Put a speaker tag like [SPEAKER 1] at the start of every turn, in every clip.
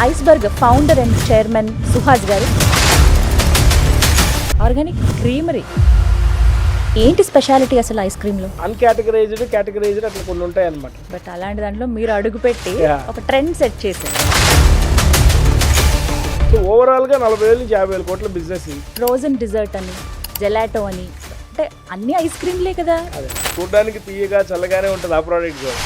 [SPEAKER 1] Iceberg founder and chairman Suhas గారు. Organic creamery ఏంటి speciality అసలు ఐస్ క్రీమ్ లో?
[SPEAKER 2] అన్కేటగరైజ్డ్, కేటగరైజ్డ్ అట్లా కొన్ని ఉంటాయి అన్నమాట.
[SPEAKER 1] బట్ అలాంటి దాంట్లో మీరు అడుగు పెట్టి ఒక ట్రెండ్ సెట్ చేశారు.
[SPEAKER 2] సో ఓవరాల్ గా 40,000 నుంచి 50,000 కోట్ల బిజినెస్.
[SPEAKER 1] ఫ్రోజన్ డిజర్ట్ అని, జెలాటో అని, అంటే అన్ని ఐస్ క్రీమ్లే కదా.
[SPEAKER 2] అదే చూడడానికి తీయగా చల్లగానే ఉంటుంది ఆ ప్రోడక్ట్ కూడా.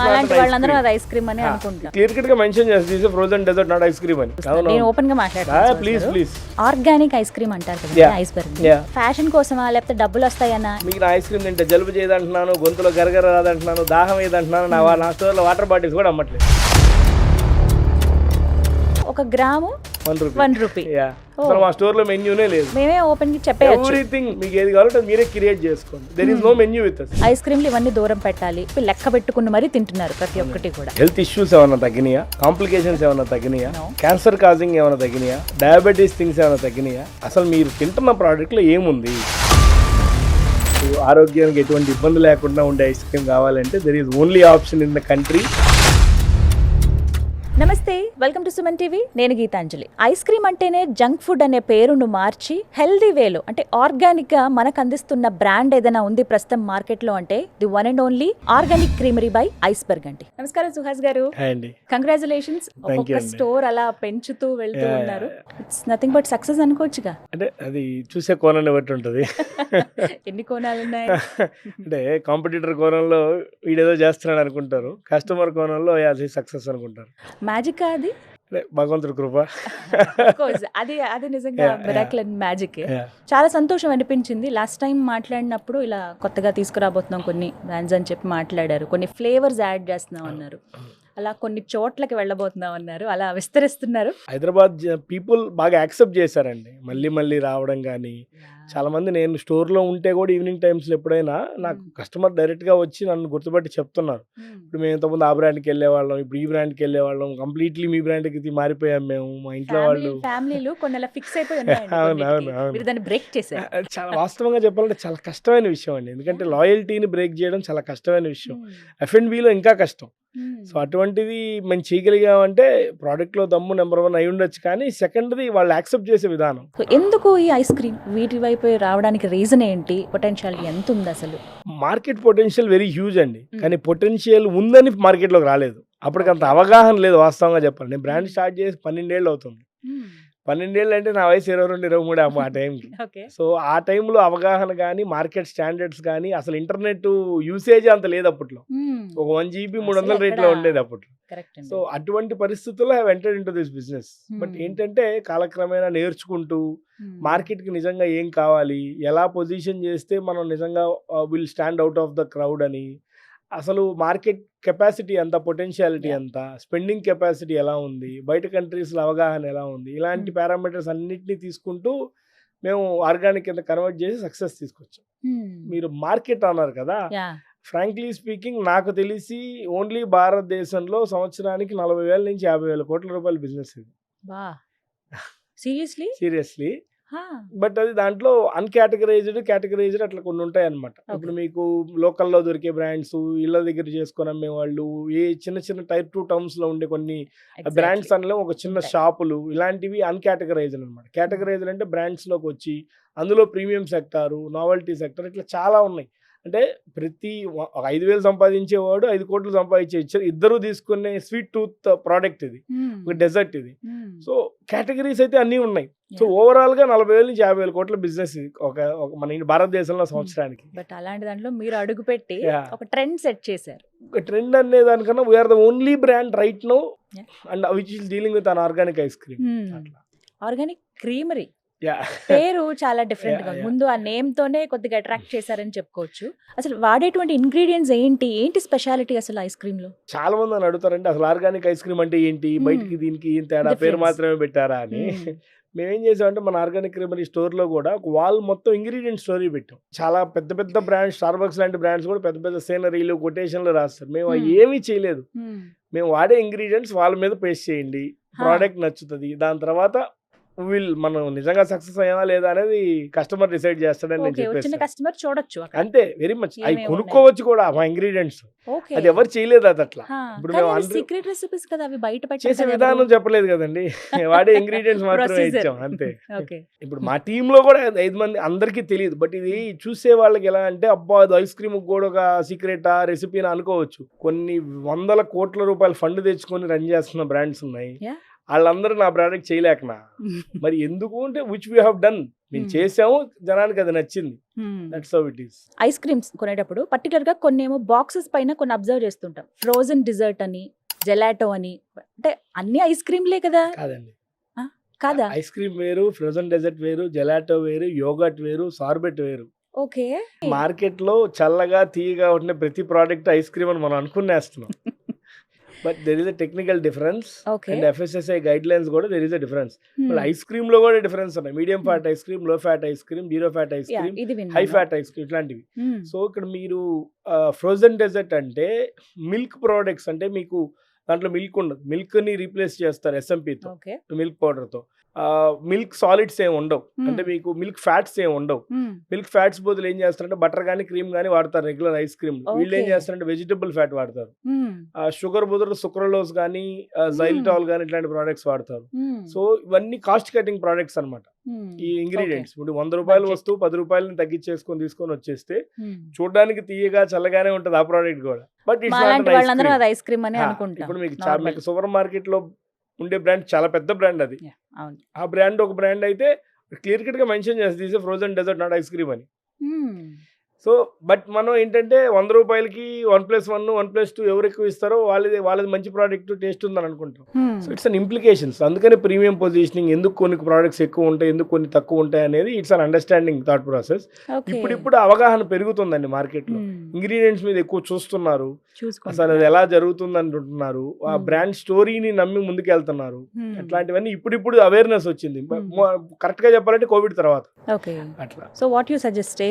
[SPEAKER 1] అలాంటి వాళ్ళందరూ అది ఐస్ క్రీమ్ అని అనుకుంటారు.
[SPEAKER 2] క్లియర్ కట్ గా మెన్షన్ చేస్తే frozen dessert not ice cream అని.
[SPEAKER 1] నేను ఓపెన్ గా మాట్లాడతాను.
[SPEAKER 2] ప్లీజ్
[SPEAKER 1] ఆర్గానిక్ ఐస్ క్రీమ్ అంటారు కదా ఐస్బర్గ్. ఫ్యాషన్ కోసమా లేకపోతే డబ్బులు వస్తాయన్నా?
[SPEAKER 2] మీకు నా ఐస్ క్రీమ్ తింటే జలుబు చేయదంటున్నాను, గొంతులో గరగర రాదంటున్నాను, దాహం ఏదంటున్నాను. నా స్టోర్ లో వాటర్ బాటిల్స్ కూడా అమ్మట్లేదు.
[SPEAKER 1] ఒక గ్రాము 1 రూపీ.
[SPEAKER 2] అసలు మా స్టోర్ లో మెన్యూనే లేదు.
[SPEAKER 1] మేమే ఓపెన్ గా చెప్పేయచ్చు.
[SPEAKER 2] ఎవ్రీథింగ్ మీకు ఏది కావాలంటే మీరే క్రియేట్ చేసుకోండి. There is no menu with us.
[SPEAKER 1] Ice క్రీమ్లు ఇవన్నీ దూరం పెట్టాలి, లెక్క పెట్టుకుని మరీ తింటున్నారు ప్రతి ఒక్కటి కూడా.
[SPEAKER 2] హెల్త్ ఇష్యూస్ ఏమైనా తగ్గినాయా? కాంప్లికేషన్స్ ఏమైనా తగ్గినాయా? క్యాన్సర్ కాజింగ్ ఏమైనా తగ్గినాయా? డయాబెటీస్ థింగ్స్ ఏమైనా తగ్గినాయా? అసలు మీరు తింటున్న ప్రోడక్ట్ లో ఏముంది? ఆరోగ్యానికి ఎటువంటి ఇబ్బంది లేకుండా ఉండే ఐస్ క్రీమ్ కావాలంటే there is only option in the country.
[SPEAKER 1] నమస్తే, వెల్కమ్ టు సుమన్ టీవీ. నేను గీతాంజలి. ఐస్ క్రీమ్ అంటేనే జంక్ ఫుడ్ అనే పేరును మార్చి హెల్దీ వేలో అంటే ఆర్గానిక్ గా మనకు అందిస్తున్న బ్రాండ్ ఏదైనా ఉంది ప్రస్తుతం మార్కెట్ లో అంటే the one and only organic creamery by iceberg అండి. నమస్కారం సుహాస్ గారు. కంగ్రాచులేషన్స్. ఒక్కొక్క స్టోర్ అలా పెంచుతూ వెళ్తూ ఉన్నారు. ఇట్స్ నథింగ్ బట్ సక్సెస్ అనుకోవచ్చుగా.
[SPEAKER 2] అంటే అది చూసే కోణాన్ని బట్టి ఉంటుంది.
[SPEAKER 1] ఎన్ని కోణాలు ఉన్నాయి
[SPEAKER 2] అంటే కాంపిటీటర్ కోణంలో వీడేదో చేస్తున్నాడు అనుకుంటారు, కస్టమర్ కోణంలో అది సక్సెస్ అనుకుంటారు.
[SPEAKER 1] మ్యాజిక్ అది
[SPEAKER 2] భగవంతుడి కృప.
[SPEAKER 1] అది నిజంగా మిరాకిల్ అండ్ మ్యాజిక్. చాలా సంతోషం అనిపించింది. లాస్ట్ టైం మాట్లాడినప్పుడు ఇలా కొత్తగా తీసుకురాబోతున్నాం కొన్ని బ్రాండ్స్ అని చెప్పి మాట్లాడారు, కొన్ని ఫ్లేవర్స్ యాడ్ చేస్తున్నాం అన్నారు, అలా కొన్ని చోట్లకి వెళ్ళబోతున్నాం అన్నారు, అలా విస్తరిస్తున్నారు.
[SPEAKER 2] హైదరాబాద్ పీపుల్ బాగా యాక్సెప్ట్ చేశారండి మళ్ళీ రావడం. కానీ చాలా మంది నేను స్టోర్లో ఉంటే కూడా ఈవినింగ్ టైమ్స్లో ఎప్పుడైనా నాకు కస్టమర్ డైరెక్ట్గా వచ్చి నన్ను గుర్తుపట్టి చెప్తున్నారు, ఇప్పుడు మేము ఇంతకుముందు ఆ బ్రాండ్కి వెళ్ళేవాళ్ళం, ఇప్పుడు ఈ బ్రాండ్కి వెళ్ళేవాళ్ళం, కంప్లీట్లీ మీ బ్రాండ్కి మారిపోయాం మేము, మా ఇంట్లో వాళ్ళు
[SPEAKER 1] ఫ్యామిలీలు కొన్ని ఫిక్స్ అయిపోయి దాన్ని బ్రేక్ చేశారు.
[SPEAKER 2] చాలా వాస్తవంగా చెప్పాలంటే చాలా కష్టమైన విషయం అండి, ఎందుకంటే లాయల్టీని బ్రేక్ చేయడం చాలా కష్టమైన విషయం. F&Bలో ఇంకా కష్టం. సో అటువంటిది మేము చేయగలిగామంటే ప్రోడక్ట్లో దమ్ము నెంబర్ 1 అయి ఉండొచ్చు, కానీ సెకండ్ది వాళ్ళు యాక్సెప్ట్ చేసే విధానం.
[SPEAKER 1] ఎందుకు ఈ ఐస్ క్రీమ్ వీటి వైపు రావడానికి రీజన్ ఏంటి? పొటెన్షియల్ ఎంత ఉంది అసలు?
[SPEAKER 2] మార్కెట్ పొటెన్షియల్ వెరీ హ్యూజ్ అండి, కానీ పొటెన్షియల్ ఉందని మార్కెట్లోకి రాలేదు. అప్పటికంత అవగాహన లేదు వాస్తవంగా చెప్పాలి. నేను బ్రాండ్ స్టార్ట్ చేసి 12 ఏళ్ళు అవుతుంది. 12 ఏళ్ళు అంటే నా వయసు 22-23 ఆ టైంకి. సో ఆ టైంలో అవగాహన కానీ, మార్కెట్ స్టాండర్డ్స్ కానీ, అసలు ఇంటర్నెట్ యూసేజ్ అంత లేదు అప్పట్లో. ఒక 1 GB 300 రేట్లో ఉండేది అప్పట్లో. సో అటువంటి పరిస్థితుల్లో have entered into this business. But ఏంటంటే కాలక్రమేణా నేర్చుకుంటూ మార్కెట్కి నిజంగా ఏం కావాలి, ఎలా పొజిషన్ చేస్తే మనం నిజంగా will stand out of the crowd అని, అసలు మార్కెట్ కెపాసిటీ ఎంత, పొటెన్షియాలిటీ ఎంత, స్పెండింగ్ కెపాసిటీ ఎలా ఉంది, బయట కంట్రీస్లో అవగాహన ఎలా ఉంది, ఇలాంటి పారామీటర్స్ అన్నింటినీ తీసుకుంటూ మేము ఆర్గానిక్ కింద కన్వర్ట్ చేసి సక్సెస్ తీసుకొచ్చాం. మీరు మార్కెట్ అన్నారు కదా, ఫ్రాంక్లీ స్పీకింగ్ నాకు తెలిసి ఓన్లీ భారతదేశంలో సంవత్సరానికి 40,000 నుంచి 50,000 కోట్ల రూపాయల బిజినెస్ ఇది. సీరియస్లీ. బట్ అది దాంట్లో అన్కేటగరైజ్డ్, కేటగరైజ్డ్ అట్లా కొన్ని ఉంటాయి అన్నమాట. ఇప్పుడు మీకు లోకల్లో దొరికే బ్రాండ్స్, ఇళ్ళ దగ్గర చేసుకొని అమ్మే వాళ్ళు, ఏ చిన్న టైర్ 2 టౌన్స్ లో ఉండే కొన్ని బ్రాండ్స్ అనలో ఒక చిన్న షాపులు, ఇలాంటివి అన్కేటగరైజ్డ్ అనమాట. కేటగరైజ్డ్ అంటే బ్రాండ్స్ లోకి వచ్చి అందులో ప్రీమియం సెక్టారు, నావెల్టీ సెక్టర్, ఇట్లా చాలా ఉన్నాయి. అంటే ప్రతి 5,000 సంపాదించేవాడు 5 కోట్లు సంపాదించే ఇద్దరు తీసుకునే స్వీట్ టూత్ ప్రోడక్ట్ ఇది, ఒక డెజర్ట్ ఇది. సో కేటగిరీస్ అయితే అన్నీ ఉన్నాయి. సో ఓవరాల్ గా 40,000 నుంచి 50,000 కోట్ల బిజినెస్ ఇది ఒక మన భారతదేశంలో సంవత్సరానికి.
[SPEAKER 1] బట్ అలాంటి దాంట్లో మీరు అడుగు పెట్టి ఒక ట్రెండ్ సెట్ చేశారు.
[SPEAKER 2] ఒక ట్రెండ్ అనే దానికన్నా we're the only brand right now and which is dealing with an organic ice cream.
[SPEAKER 1] Organic creamery పేరు చాలా డిఫరెంట్ గా, ముందు ఆ నేమ్ తోనే కొద్దిగా అట్రాక్ట్ చేశారని చెప్పుకోవచ్చు. అసలు వాడేటువంటి ఇంగ్రీడియంట్స్ ఏంటి స్పెషాలిటీ అసలు ఐస్ క్రీమ్ లో?
[SPEAKER 2] చాలా మంది అని అడుగుతారంటే అసలు ఆర్గానిక్ ఐస్ క్రీమ్ అంటే ఏంటి, బయటికి దీనికి ఏం తేడా, పేరు మాత్రమే పెట్టారా అని. మేమేం చేసామంటే మన ఆర్గానిక్ క్రీమరీ స్టోర్ లో కూడా ఒక వాల్ మొత్తం ఇంగ్రీడియంట్ స్టోరీ పెట్టాం. చాలా పెద్ద బ్రాండ్స్, స్టార్బక్స్ లాంటి బ్రాండ్స్ కూడా పెద్ద సీనరీలు, కొటేషన్లు రాస్తారు. మేము ఏమీ చేయలేదు. మేము వాడే ఇంగ్రీడియంట్స్ వాళ్ళ మీద పేస్ట్ చేయండి, ప్రోడక్ట్ నచ్చుతుంది, దాని తర్వాత మనం నిజంగా సక్సెస్ అయ్యామా లేదా అనేది కస్టమర్ డిసైడ్ చేస్తాడని నేను
[SPEAKER 1] ఓకే, వచ్చిన
[SPEAKER 2] చెప్పేస్తాను.
[SPEAKER 1] కస్టమర్ చూడొచ్చు అక్కడ.
[SPEAKER 2] అంతే, వెరీ మచ్. అవి
[SPEAKER 1] ఏమేమి
[SPEAKER 2] కొనుక్కోవచ్చు కూడా మా ఇంగ్రీడియంట్స్.
[SPEAKER 1] ఓకే.
[SPEAKER 2] అది ఎవరు చేయలేదు అది అట్లా. ఇప్పుడు
[SPEAKER 1] కానీ
[SPEAKER 2] మేము
[SPEAKER 1] అవి
[SPEAKER 2] అందరూ
[SPEAKER 1] సీక్రెట్ రెసిపీస్ కదా, అవి బయట
[SPEAKER 2] చేసే
[SPEAKER 1] పెట్టారు
[SPEAKER 2] విధానం చెప్పలేదు కదండి. వాడే ఇంగ్రీడియంట్స్ మాత్రమే
[SPEAKER 1] ప్రొసీజర్.
[SPEAKER 2] ఇచ్చాం అంతే.
[SPEAKER 1] ఓకే.
[SPEAKER 2] ఇప్పుడు మా టీమ్ లో కూడా 5 మంది అందరికీ తెలియదు. బట్ ఇది చూసే వాళ్ళకి ఎలా అంటే అబ్బా అది ఐస్ క్రీమ్ కూడా ఒక సీక్రెటా రెసిపీ అనుకోవచ్చు. కొన్ని వందల కోట్ల రూపాయల ఫండ్ తెచ్చుకొని రన్ చేస్తున్న బ్రాండ్స్ ఉన్నాయి.
[SPEAKER 1] Yeah.
[SPEAKER 2] వాళ్ళందరూ నా ప్రోడక్ట్ చేయలేకనా మరి ఎందుకు అంటే విచ్ వీ హావ్ డన్, మేము చేసాము, జనానికి అది నచ్చింది. That's how it is.
[SPEAKER 1] Ice creams కొనేటప్పుడు పర్టికులర్ గా కొన్ని ఏమో బాక్సెస్ పైన కొన్ని అబ్జర్వ్ చేస్తుంటాం, ఫ్రోజన్ డిజర్ట్ అని, జెలాటో అని. అంటే అన్ని ఐస్ క్రీమ్లే కదా?
[SPEAKER 2] కాదండి,
[SPEAKER 1] కాదా?
[SPEAKER 2] ఐస్ క్రీమ్ వేరు, ఫ్రోజన్ డెజర్ట్ వేరు, జెలాటో వేరు, యోగట్ వేరు, సార్బెట్ వేరు.
[SPEAKER 1] ఓకే.
[SPEAKER 2] మార్కెట్ లో చల్లగా తీయగా ఉండే ప్రతి ప్రోడక్ట్ ఐస్ క్రీమ్ అని మనం అనుకునేస్తున్నాం. But there is a technical difference
[SPEAKER 1] okay.
[SPEAKER 2] And FSSAI guidelines కూడా there is a difference. Ice cream లో కూడా డిఫరెన్స్ ఉన్నాయి. Medium fat ice cream, low fat ice cream, zero fat ice cream,
[SPEAKER 1] ఇది
[SPEAKER 2] high fat ice cream, ఇట్లాంటివి. So ఇక్కడ మీరు frozen dessert అంటే milk products, అంటే మీకు దాంట్లో మిల్క్ ఉండదు, మిల్క్ ని రీప్లేస్ చేస్తారు SMPతో,
[SPEAKER 1] ఓకే.
[SPEAKER 2] మిల్క్ పౌడర్ తో. మిల్క్ సాలిడ్స్ ఏమి ఉండవు, అంటే మీకు మిల్క్ ఫ్యాట్స్ ఏమి ఉండవు. మిల్క్ ఫ్యాట్స్ బదులు ఏం చేస్తారంటే బటర్ కానీ క్రీమ్ కానీ వాడతారు రెగ్యులర్ ఐస్ క్రీమ్. వీళ్ళు ఏం
[SPEAKER 1] Okay.
[SPEAKER 2] చేస్తారంటే వెజిటబుల్ ఫ్యాట్ వాడతారు. షుగర్ బదులు సుక్రలోస్ కానీ జైలిటాల్ కానీ ఇట్లాంటి ప్రోడక్ట్స్ వాడతారు. సో ఇవన్నీ కాస్ట్ కటింగ్ ప్రోడక్ట్స్ అన్నమాట ఈ ఇంగ్రీడియంట్స్. ఇప్పుడు 100 రూపాయల
[SPEAKER 1] Budget.
[SPEAKER 2] వస్తువు 10 రూపాయలని తగ్గించేసుకొని తీసుకొని వచ్చేస్తే చూడడానికి తీయగా చల్లగానే ఉంటుంది ఆ ప్రోడక్ట్ కూడా. బట్
[SPEAKER 1] మాలాంటి వాళ్ళందరూ
[SPEAKER 2] ఇట్స్
[SPEAKER 1] అది ఐస్ క్రీమ్ అని అనుకుంటాం.
[SPEAKER 2] ఇప్పుడు మీకు
[SPEAKER 1] Normal.
[SPEAKER 2] మీకు సూపర్ మార్కెట్ లో ఉండే బ్రాండ్ చాలా పెద్ద బ్రాండ్ అది.
[SPEAKER 1] అవును.
[SPEAKER 2] ఆ బ్రాండ్ ఒక బ్రాండ్ అయితే క్లియర్ కట్ గా మెన్షన్ చేస్తుంది this frozen dessert not ice cream అని. సో బట్ మనం ఏంటంటే 100 రూపాయలకి 1+1 1+2 ఎవరు ఎక్కువ ఇస్తారో వాళ్ళది మంచి ప్రోడక్ట్ టేస్ట్ ఉందని అనుకుంటాం. So it's an implications. అందుకని ప్రీమియం పొజిషనింగ్, ఎందుకు కొన్ని ప్రోడక్ట్స్ ఎక్కువ ఉంటాయి, ఎందుకు కొన్ని తక్కువ ఉంటాయి అనేది it's an understanding thought process. ఇప్పుడు అవగాహన పెరుగుతుందండి మార్కెట్ లో. ఇంగ్రీడియంట్స్ మీద ఎక్కువ చూస్తున్నారు, అసలు అది ఎలా జరుగుతుంది అంటుంటున్నారు, ఆ బ్రాండ్ స్టోరీని నమ్మి ముందుకు వెళ్తున్నారు. అట్లాంటివన్నీ ఇప్పుడు అవేర్నెస్ వచ్చింది. కరెక్ట్ గా చెప్పాలంటే కోవిడ్ తర్వాత అట్లా.
[SPEAKER 1] సో వాట్ యు సజెస్ట్,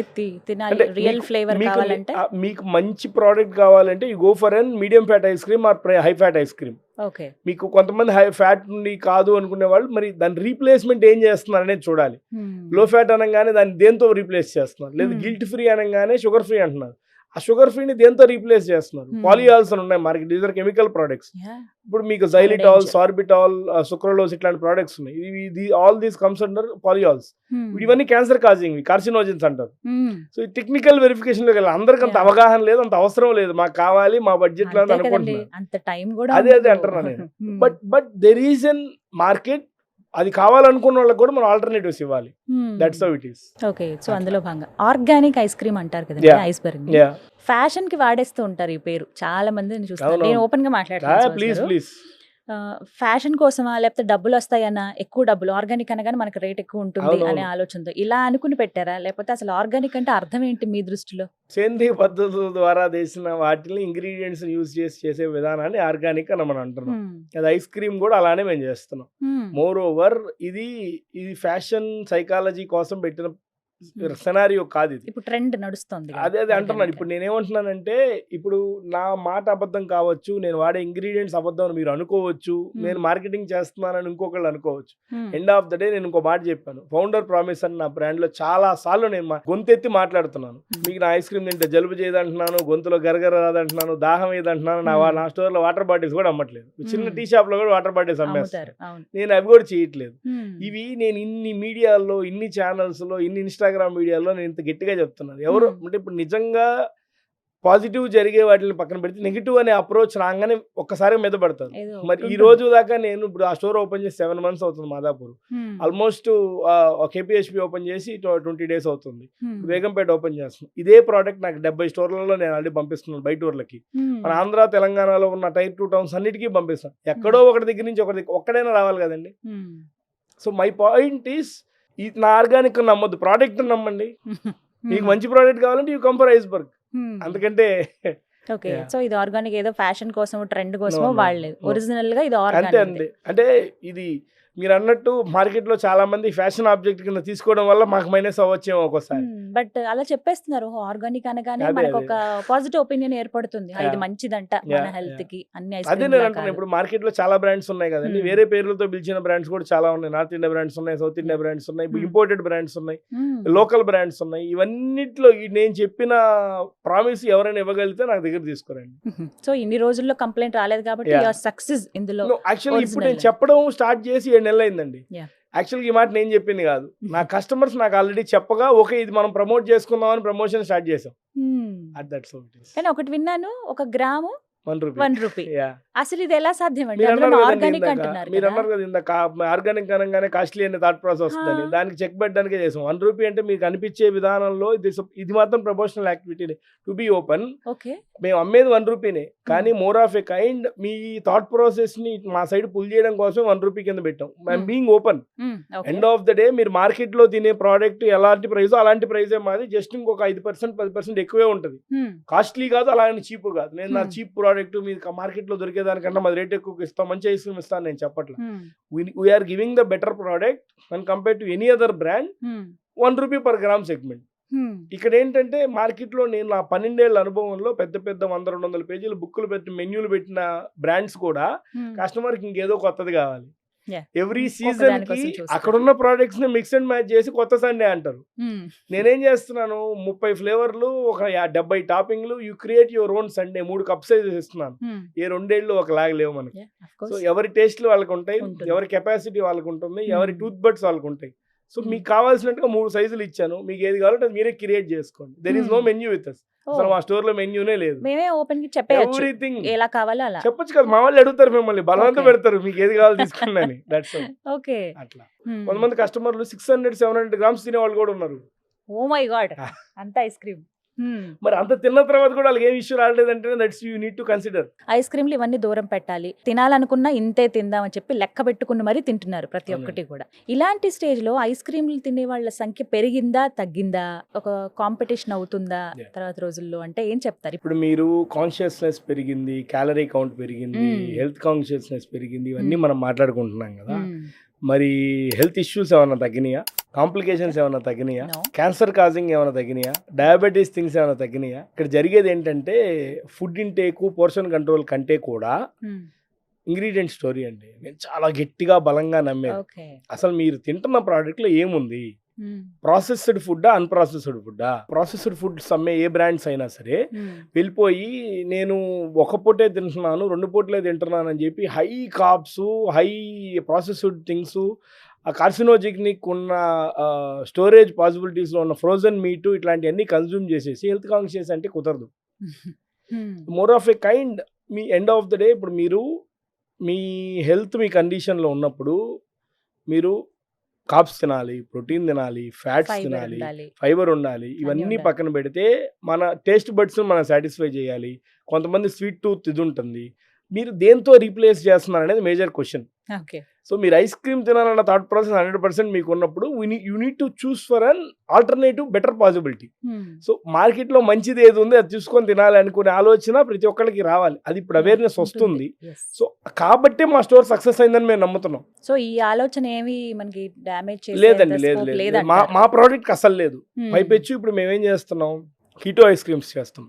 [SPEAKER 1] తినాలి రియల్ ఫ్లేవర్ కావాలంటే?
[SPEAKER 2] మీకు మంచి ప్రోడక్ట్ కావాలంటే you go for an medium fat ice cream or high fat ice cream.
[SPEAKER 1] Okay.
[SPEAKER 2] మీకు కొంతమంది హై ఫ్యాట్ నుండి కాదు అనుకునే వాళ్ళు మరి దాని రీప్లేస్మెంట్ ఏం చేస్తున్నారు అనేది చూడాలి. లో ఫ్యాట్ అనగానే దాన్ని దేంతో రీప్లేస్ చేస్తున్నారు, లేదా గిల్ట్ ఫ్రీ అనగానే షుగర్ ఫ్రీ అంటున్నారు. ఆ షుగర్ ఫ్రీని దేంతో రీప్లేస్ చేస్తున్నారు? పాలియాల్స్ అని ఉన్నాయి market, these are chemical products. ఇప్పుడు మీకు జైలిటాల్, సార్బిటాల్, సుక్రలోస్ ఇట్లాంటి ప్రోడక్ట్స్ ఉన్నాయి. All these comes under polyols. ఇవన్నీ క్యాన్సర్ కాజింగ్, కార్సినోజన్స్ అంటారు. సో ఈ టెక్నికల్ వెరిఫికేషన్ లో అందరికి అంత అవగాహన లేదు, అంత అవసరం లేదు. మాకు కావాలి మా బడ్జెట్ లో అనుకుంటున్నాను. అదే అంటున్నా నేను. But there is an market. అది కావాలనుకున్న వాళ్ళకి కూడా మనం ఆల్టర్నేటివ్స్ ఇవ్వాలి. That's how it is.
[SPEAKER 1] Okay. So అందులో భాగంగా ఆర్గానిక్ ఐస్ క్రీమ్ అంటారు కదా, ఐస్ బర్గ్. ఫ్యాషన్ కి వాడేస్తూ ఉంటారు ఈ పేరు, చాలా మంది చూస్తారు. నేను ఓపెన్ గా మాట్లాడతాను.
[SPEAKER 2] ప్లీజ్
[SPEAKER 1] ఫ్యాషన్ కోసమా, లేకపోతే డబ్బులు వస్తాయన్నా, ఎక్కువ డబ్బులు, ఆర్గానిక్ అనగానే మనకి రేట్ ఎక్కువ ఉంటుంది అనే ఆలోచనతో ఇలా అనుకుని పెట్టారా, లేకపోతే అసలు ఆర్గానిక్ అంటే అర్థం ఏంటి మీ దృష్టిలో?
[SPEAKER 2] సేంద్రియ పద్ధతుల ద్వారా చేసిన వాటిని ఇంగ్రీడియంట్స్ యూజ్ చేసే విధానాన్ని ఆర్గానిక్ అని మనం అంటున్నాం. అది ఐస్ క్రీమ్ కూడా అలానే మేము చేస్తున్నాం. మోర్ ఓవర్ ఇది ఫ్యాషన్ సైకాలజీ కోసం పెట్టిన సెనారియో కాదు, ఇది
[SPEAKER 1] ఇప్పుడు ట్రెండ్ నడుస్తుంది.
[SPEAKER 2] అదే అంటున్నాను. ఇప్పుడు నేనేమంటున్నానంటే, ఇప్పుడు నా మాట అబద్ధం కావచ్చు, నేను వాడే ఇంగ్రీడియంట్స్ అబద్ధం అని మీరు అనుకోవచ్చు, నేను మార్కెటింగ్ చేస్తున్నానని ఇంకొకళ్ళు అనుకోవచ్చు. ఎండ్ ఆఫ్ ద డే నేను ఇంకో మాట చెప్పాను, ఫౌండర్ ప్రామిస్ అని నా బ్రాండ్ లో చాలా సార్లు నేను గొంతెత్తి మాట్లాడుతున్నాను. మీకు నా ఐస్ క్రీమ్ తింటే జలుబు చేయదంటున్నాను, గొంతులో గరగర రాదంటున్నాను, దాహం ఏదంటున్నాను. నా స్టోర్ లో వాటర్ బాటిల్స్ కూడా అమ్మట్లేదు. చిన్న టీ షాప్ లో కూడా వాటర్ బాటిల్స్ అమ్మేస్తారు. నేను అవి కూడా చేయట్లేదు. ఇవి నేను ఇన్ని మీడియాల్లో, ఇన్ని ఛానల్స్ లో, ఇన్ని ఇన్స్టాగ్రామ్ మీడియాలో నేను ఇంత గట్టిగా చెప్తున్నాను. ఎవరు అంటే ఇప్పుడు నిజంగా పాజిటివ్ జరిగే వాటిని పక్కన పెడితే నెగిటివ్ అనే అప్రోచ్ రాగానే ఒక్కసారి మీద పడతాను. మరి ఈ రోజు దాకా నేను ఇప్పుడు ఆ స్టోర్ ఓపెన్ చేసి 7 months అవుతుంది. మాదాపూర్ ఆల్మోస్ట్ KPHP ఓపెన్ చేసి 20 days అవుతుంది. బేగంపేట ఓపెన్ చేస్తున్నాను. ఇదే ప్రోడక్ట్ నాకు 70 స్టోర్లలో నేను ఆల్రెడీ పంపిస్తున్నాను బయట ఊర్లకి. మన ఆంధ్ర తెలంగాణలో ఉన్న Tier 2 towns అన్నిటికీ పంపిస్తాను. ఎక్కడో ఒకటి దగ్గర నుంచి ఒక్కడైనా రావాలి కదండి. సో మై పాయింట్ ఈస్, నా ఆర్గానిక్ నమ్మొద్దు, ప్రోడక్ట్ నమ్మండి. మీకు మంచి ప్రోడక్ట్ కావాలంటే యూ కమ్ ఫర్ ఐస్ బర్గ్. అందుకంటే
[SPEAKER 1] ఓకే. సో ఇది ఆర్గానిక్ ఏదో ఫ్యాషన్ కోసం, ట్రెండ్ కోసం వాడలేదు, ఒరిజినల్ గా ఇది
[SPEAKER 2] అంతే. అంటే ఇది మీరు అన్నట్టు మార్కెట్లో చాలా మంది ఫ్యాషన్ ఆబ్జెక్ట్ కింద తీసుకోవడం వల్ల మాకు మైనస్ అవ్వచ్చేమో ఒక్కోసారి.
[SPEAKER 1] బట్ అలా చెప్పేస్తున్నారు ఆర్గానిక్ అనగానే
[SPEAKER 2] అదే,
[SPEAKER 1] మనకు
[SPEAKER 2] అదే.
[SPEAKER 1] ఒక పాజిటివ్ ఒపీనియన్ ఏర్పడుతుంది. ఇది
[SPEAKER 2] Yeah.
[SPEAKER 1] మంచిదంట మన
[SPEAKER 2] Yeah,
[SPEAKER 1] హెల్త్
[SPEAKER 2] yeah.
[SPEAKER 1] కి, అన్ని ఐస్
[SPEAKER 2] అదే నేను అంటున్నాను, ఇప్పుడు మార్కెట్లో చాలా బ్రాండ్స్ ఉన్నాయి కదండి, వేరే పేర్లతో పిలిచిన బ్రాండ్స్ కూడా చాలా ఉన్నాయి. నార్త్ ఇండియా బ్రాండ్స్ ఉన్నాయి, సౌత్ ఇండియా బ్రాండ్స్ ఉన్నాయి, ఇంపోర్టెడ్ బ్రాండ్స్ ఉన్నాయి, లోకల్ బ్రాండ్స్ ఉన్నాయి. ఇవన్నిట్లో నేను చెప్పిన ప్రామిస్ ఎవరైనా ఇవ్వగలిగితే నాకు దగ్గర తీసుకురండి.
[SPEAKER 1] సో ఇన్ని రోజుల్లో కంప్లైంట్ రాలేదు కాబట్టి
[SPEAKER 2] Yeah.
[SPEAKER 1] సక్సెస్ ఇందులో.
[SPEAKER 2] యాక్చువల్లీ ఇప్పుడు నేను
[SPEAKER 1] original.
[SPEAKER 2] చెప్పడం స్టార్ట్ చేసి 7 నెలలు అయిందండి.
[SPEAKER 1] Yeah.
[SPEAKER 2] యాక్చువల్గా ఈ మాట నేను చెప్పింది కాదు, నా కస్టమర్స్ నాకు ఆల్రెడీ చెప్పగా ఓకే ఇది మనం ప్రమోట్ చేసుకుందాం అని ప్రమోషన్ స్టార్ట్ చేసాం. At that so it is
[SPEAKER 1] కానీ ఒకటి విన్నాను, 1 గ్రాము
[SPEAKER 2] 1 రూపీ.
[SPEAKER 1] 1 రూపీ.
[SPEAKER 2] యా,
[SPEAKER 1] అసలు ఇది ఎలా సాధ్యం అండి?
[SPEAKER 2] మీరు
[SPEAKER 1] అందులో
[SPEAKER 2] అన్నారు కదండి
[SPEAKER 1] ఆర్గానిక్
[SPEAKER 2] ఇందాక,
[SPEAKER 1] అంటున్నారు
[SPEAKER 2] మీరు
[SPEAKER 1] కదా.
[SPEAKER 2] అన్నారు కదా ఇందాక ఆర్గానిక్ అనగానే కాస్ట్లీ అనే థాట్ ప్రాసెస్ వస్తుందని, దానికి చెక్ పెట్టడానికే చేసాం. 1 రూపీ అంటే మీకు అనిపించే విధానంలో ఇది మాత్రం promotional activity. To be open,
[SPEAKER 1] okay.
[SPEAKER 2] మేము అమ్మేది 1 రూపీనే, కానీ more of A kind me thought process ని మా సైడ్ పుల్ చేయడం కోసం 1 రూపీ కింద పెట్టాం. I'm being open. End of the day మీరు మార్కెట్ లో తినే ప్రోడక్ట్ ఎలాంటి ప్రైస్ అలాంటి ప్రైజే మాది, జస్ట్ ఇంకొక 5% 10% ఎక్కువే ఉంటుంది. కాస్ట్లీ కాదు, అలాగే చీప్ కాదు. నేను నా చీప్ ప్రోడక్ట్ మీరు మార్కెట్ లో దొరికేదానికన్నా మాది రేట్ ఎక్కువ ఇస్తాం, మంచి ఐస్ క్రీమ్ ఇస్తాను నేను చెప్పట్లా. We're giving the better product one compare to any other brand. 1 rupee per gram segment. ఇక్కడ ఏంటంటే మార్కెట్ లో నేను నా 12 ఏళ్ల అనుభవంలో పెద్ద పెద్ద 100-200 పేజీలు బుక్కులు పెట్టి మెన్యూలు పెట్టిన బ్రాండ్స్ కూడా కస్టమర్ కి ఇంకేదో కొత్తది కావాలి. ఎవ్రీ సీజన్ కి అక్కడున్న ప్రోడక్ట్స్ ని మిక్స్ అండ్ మ్యాచ్ చేసి కొత్త సండే అంటారు. నేనేం చేస్తున్నాను, 30 ఫ్లేవర్లు, ఒక 70 టాపింగ్లు, you create your own sundae. 3 cup sizes ఇస్తున్నాను. ఏ 2 ఏళ్ళు ఒకలాగా లేవు మనకి. సో ఎవరి టేస్ట్లు వాళ్ళకి ఉంటాయి, ఎవరి కెపాసిటీ వాళ్ళకి ఉంటుంది, ఎవరి టూత్ బడ్స్ వాళ్ళకి ఉంటాయి. సో మీకు కావాల్సినట్టుగా 3 సైజులు ఇచ్చాను, మీకు ఏది కావాలంటే అది మీరే క్రియేట్ చేసుకోండి. There is no menu with us. అసలు మా స్టోర్ లో మెన్యూనే లేదు.
[SPEAKER 1] మేమే ఓపెన్ కి చెప్పేయచ్చు,
[SPEAKER 2] ఎవ్రీథింగ్
[SPEAKER 1] ఎలా కావాలో అలా
[SPEAKER 2] చెప్పొచ్చు కదా. మా వాళ్ళు అడుగుతారు మిమ్మల్ని, బలవంతం పెడతారు మీకు ఏది కావాలో తీసుకోండి అని. That's
[SPEAKER 1] okay.
[SPEAKER 2] అట్లా కొంతమంది కస్టమర్లు 600-700 గ్రామ్స్ తినే వాళ్ళు కూడా ఉన్నారు.
[SPEAKER 1] ఓ మై గాడ్, అంత ఐస్ క్రీమ్.
[SPEAKER 2] మరి అంత తిన్న తర్వాత కూడా వాళ్ళకి ఏం ఇష్యూ రాలేదంటే that's you need to consider.
[SPEAKER 1] Ice క్రీమ్లు ఇవన్నీ దూరం పెట్టాలి, తినాలనుకున్నా ఇంతే తిందాం అని చెప్పి లెక్క పెట్టుకుని మరీ తింటున్నారు ప్రతి ఒక్కటి కూడా. ఇలాంటి స్టేజ్ లో ఐస్ క్రీమ్లు తినే వాళ్ళ సంఖ్య పెరిగిందా తగ్గిందా, ఒక కాంపిటీషన్ అవుతుందా తర్వాత రోజుల్లో అంటే ఏం చెప్తారు?
[SPEAKER 2] ఇప్పుడు మీరు కాన్షియస్నెస్ పెరిగింది, క్యాలరీ కౌంట్ పెరిగింది, హెల్త్ కాన్షియస్నెస్ పెరిగింది, ఇవన్నీ మనం మాట్లాడుకుంటున్నాం కదా. మరి హెల్త్ ఇష్యూస్ ఏమైనా తగ్గినాయా? కాంప్లికేషన్స్ ఏమైనా తగ్గినాయా? క్యాన్సర్ కాజింగ్ ఏమైనా తగ్గినాయా? డయాబెటీస్ థింగ్స్ ఏమైనా తగ్గినాయా? ఇక్కడ జరిగేది ఏంటంటే ఫుడ్ ఇంటేక్, పోర్షన్ కంట్రోల్ కంటే కూడా ఇంగ్రీడియంట్ స్టోరీ అండి. నేను చాలా గట్టిగా బలంగా నమ్మేది. అసలు మీరు తింటున్న ప్రోడక్ట్ లో ఏముంది? ప్రాసెస్డ్ ఫుడ్డా, అన్ప్రాసెస్డ్ ఫుడ్డా? ప్రాసెస్డ్ ఫుడ్స్ అమ్మే ఏ బ్రాండ్స్ అయినా సరే వెళ్ళిపోయి నేను 1 పూటే తింటున్నాను, 2 పూటలే తింటున్నాను అని చెప్పి high carbs, high processed things, ఆ కార్సినోజెనిక్ ఉన్న స్టోరేజ్ పాసిబిలిటీస్లో ఉన్న ఫ్రోజన్ మీటు ఇట్లాంటివన్నీ కన్జ్యూమ్ చేసేసి హెల్త్ కాన్షియస్ అంటే కుదరదు. More of A kind me end of the day ఇప్పుడు మీరు మీ హెల్త్ మీ కండిషన్లో ఉన్నప్పుడు మీరు కార్బ్స్ తినాలి, ప్రోటీన్ తినాలి, ఫ్యాట్స్ తినాలి, ఫైబర్ ఉండాలి. ఇవన్నీ పక్కన పెడితే మన టేస్ట్ బడ్స్ మనం సాటిస్ఫై చేయాలి. కొంతమంది స్వీట్ టూత్ ఇది ఉంటుంది. మీరు దేంతో రీప్లేస్ చేస్తున్నారు అనేది మేజర్ క్వశ్చన్. సో మీరు ఐస్ క్రీమ్ తినాలన్న థాట్ ప్రాసెస్ 100% మీకు ఉన్నప్పుడు you need to choose for an alternative better possibility. So మార్కెట్లో మంచిది ఏది ఉంది అది చూసుకొని తినాలి అనుకునే ఆలోచన ప్రతి ఒక్కరికి రావాలి. అది ఇప్పుడు అవేర్నెస్ వస్తుంది. సో కాబట్టి మా స్టోర్ సక్సెస్ అయిందని మేము నమ్ముతున్నాం.
[SPEAKER 1] సో ఈ ఆలోచన ఏమి మనకి డ్యామేజ్
[SPEAKER 2] లేదండి, లేదు. మా ప్రోడక్ట్ అసలు లేదు. పైపెచ్చు ఇప్పుడు మేమేం చేస్తున్నాం, కీటో ఐస్ క్రీమ్స్ చేస్తున్నాం.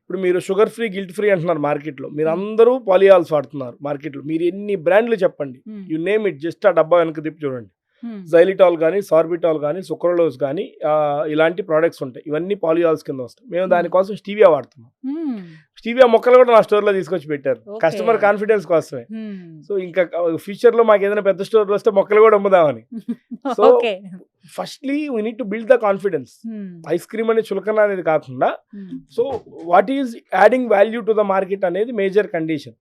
[SPEAKER 2] ఇప్పుడు మీరు షుగర్ ఫ్రీ, గిల్ట్ ఫ్రీ అంటున్నారు మార్కెట్లో. మీరు అందరూ పాలియాల్స్ వాడుతున్నారు మార్కెట్లో. మీరు ఎన్ని బ్రాండ్లు చెప్పండి, యు నేమ్ ఇట్, జస్ట్ ఆ డబ్బా వెనక తిప్పి చూడండి. జైలిటాల్ కానీ, సార్బిటాల్ కానీ, సుక్రలోజ్ కానీ ఇలాంటి ప్రోడక్ట్స్ ఉంటాయి. ఇవన్నీ పాలియాల్స్ కింద వస్తాయి. మేము దానికోసం స్టీవియా వాడుతున్నాం. స్టీవియా మొక్కలు కూడా నా స్టోర్ లో తీసుకొచ్చి పెట్టారు, కస్టమర్ కాన్ఫిడెన్స్ కోసమే. సో ఇంకా ఫ్యూచర్ లో మాకు ఏదైనా పెద్ద స్టోర్లు వస్తే మొక్కలు కూడా అమ్ముదామని. So firstly we need to build the confidence. Ice cream అనే చులకన అనేది కాకుండా so what is adding value to the market అనేది మేజర్ కండిషన్.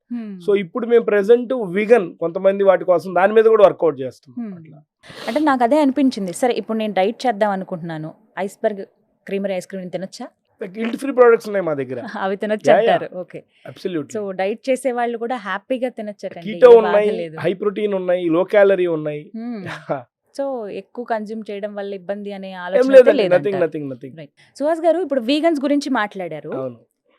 [SPEAKER 2] సో ఇప్పుడు మేము ప్రెసెంట్ వీగన్ కొంతమంది వాటి కోసం దాని మీద కూడా వర్కౌట్ చేస్తాం.
[SPEAKER 1] అంటే నాకు అదే అనిపించింది, సరే ఇప్పుడు నేను డైట్ చేద్దాం అనుకుంటున్నాను, ఐస్బర్గ్ క్రీమరీ ఐస్ క్రీమ్ తినొచ్చా?
[SPEAKER 2] గిల్ట్ ఫ్రీ ప్రొడక్ట్స్ ఉన్నాయి మా దగ్గర,
[SPEAKER 1] అవి తినొచ్చు అంటారు. Okay,
[SPEAKER 2] absolutely.
[SPEAKER 1] సో డైట్ చేసే వాళ్ళు కూడా హ్యాపీగా తినొచ్చండి.
[SPEAKER 2] కీటో ఉన్నాయి, హై ప్రోటీన్ ఉన్నాయి, లో క్యాలరీ ఉన్నాయి.
[SPEAKER 1] సో ఎక్కువ కన్జ్యూమ్ చేయడం వల్ల ఇబ్బంది అనే ఆలోచన లేదు. సుహాస్ గారు ఇప్పుడు వీగన్స్ గురించి మాట్లాడారు.